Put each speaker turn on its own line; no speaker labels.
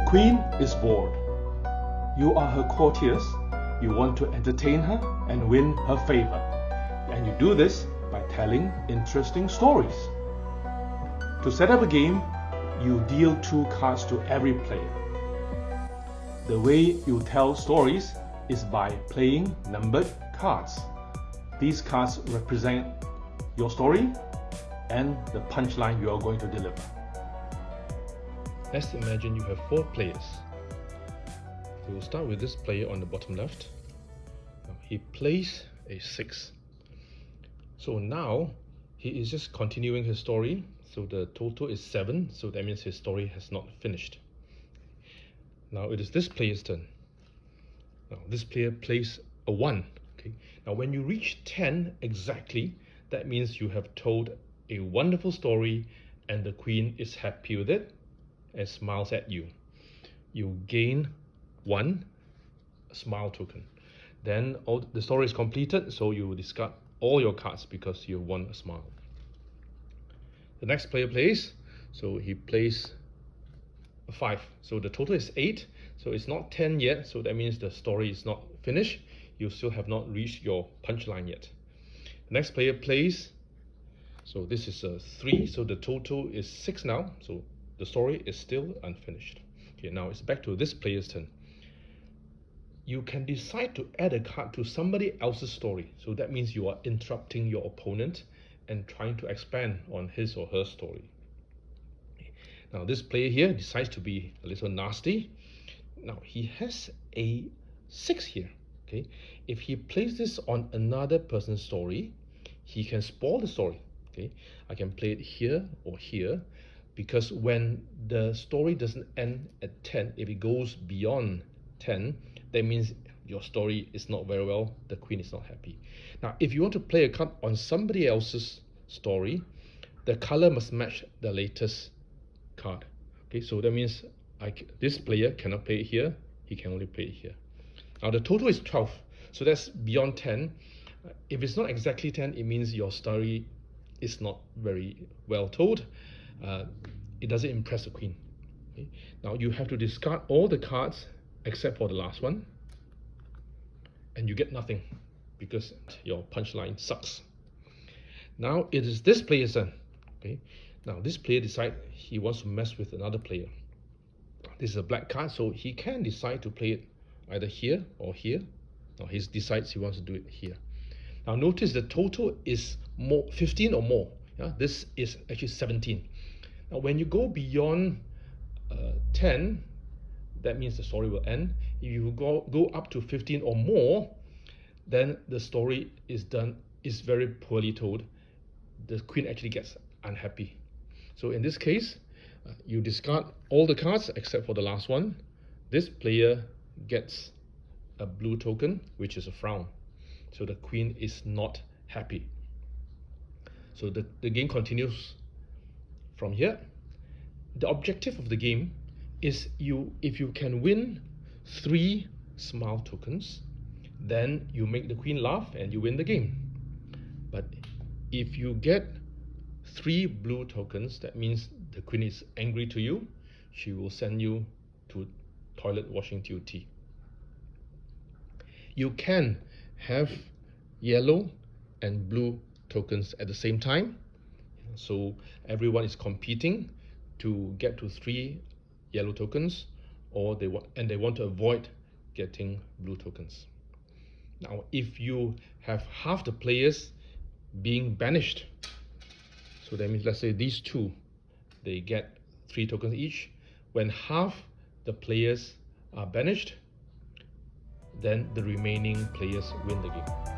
queen is bored. You are her courtiers. You want to entertain her and win her favor. And you do this by telling interesting stories. To set up a game, you deal 2 cards to every player. The way you tell stories is by playing numbered cards. These cards represent your story and the punchline you are going to deliver.
Let's imagine you have 4 players. We will start with this player on the bottom left. Now, he plays a 6. So now he is just continuing his story. So the total is 7. So that means his story has not finished. Now it is this player's turn. Now this player plays a 1. Okay. Now when you reach 10 exactly, that means you have told a wonderful story and the queen is happy with it and smiles at you. You gain 1 smile token. Then the story is completed, so you discard all your cards because you won a smile. The next player plays, so he plays a 5. So the total is 8. So it's not 10 yet, so that means the story is not finished. You still have not reached your punchline yet. The next player plays, so this is a 3, so the total is 6 now. So the story is still unfinished. Okay, now it's back to this player's turn. You can decide to add a card to somebody else's story. So that means you are interrupting your opponent and trying to expand on his or her story. Now this player here decides to be a little nasty. Now he has a 6 here. Okay, if he plays this on another person's story, he can spoil the story. Okay, I can play it here or here, because when the story doesn't end at 10, if it goes beyond 10, that means your story is not very well, the queen is not happy. Now if you want to play a card on somebody else's story, the color must match the latest card. Okay, so that means this player cannot play it here, he can only play it here. Now the total is 12, so that's beyond 10. If it's not exactly 10, it means your story is not very well told. It doesn't impress the queen. Okay? Now you have to discard all the cards except for the last one, and you get nothing because your punchline sucks. Now it is this player's turn. Okay, now this player decides he wants to mess with another player. This is a black card, so he can decide to play it either here or here. Now he decides he wants to do it here. Now notice the total is 15 or more. Yeah? This is actually 17. Now when you go beyond 10, that means the story will end. If you go up to 15 or more, then the story is very poorly told. The queen actually gets unhappy. So in this case, you discard all the cards except for the last one. This player gets a blue token, which is a frown. So the queen is not happy. So the game continues from here. The objective of the game is if you can win 3 smile tokens, then you make the queen laugh and you win the game. But if you get 3 blue tokens, that means the queen is angry to you. She will send you to toilet washing duty. You can have yellow and blue tokens at the same time. So everyone is competing to get to 3 yellow tokens, or they want to avoid getting blue tokens. Now if you have half the players being banished, so that means let's say these 2, they get 3 tokens each. When half the players are banished, then the remaining players win the game.